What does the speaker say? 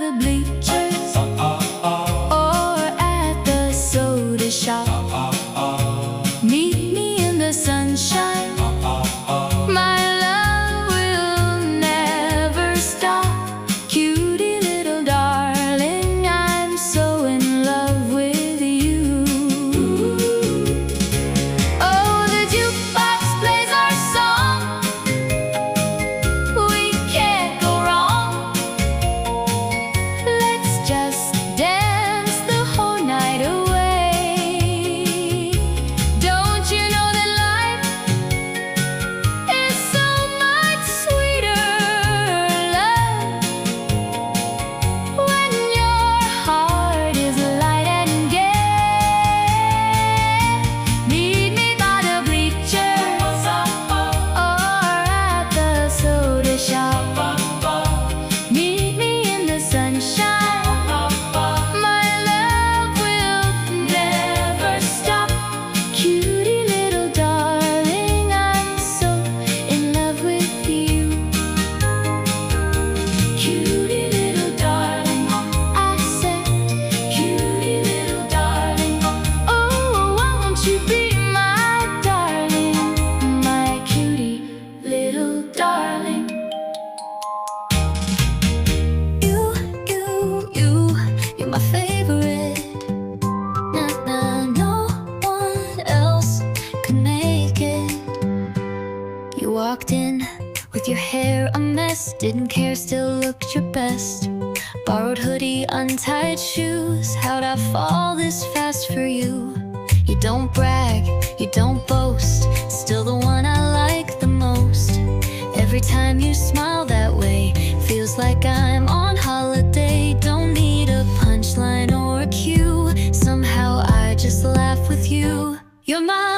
the bleachers or at the soda shop. Meet me in the sunshine. My love will never stop. Cutie little darling, I'm so in love with you. Oh, the jukebox plays our song. We can't go wrong. Let's just dance the whole night away. Don't you know that life is so much sweeter, love, when your heart is light and gay? Meet me by the bleachers or at the soda shop. Meet me in the sunshine. My love will never stop. Cutie little darling, I'm so in love with you. Cutie little darling, I said, cutie little darling. Oh, won't you be my darling, my cutie little darling? You're my favorite. No one else could make it. You walked in with your hair a mess, didn't care, still looked your best. Borrowed hoodie, untied shoes. How'd I fall this fast for you? You don't brag, you don't boast, still the one I like the most. Every time you smile that way, feels like I'm on holiday. Don't need a punchline or a cue, somehow I just laugh with you. You're my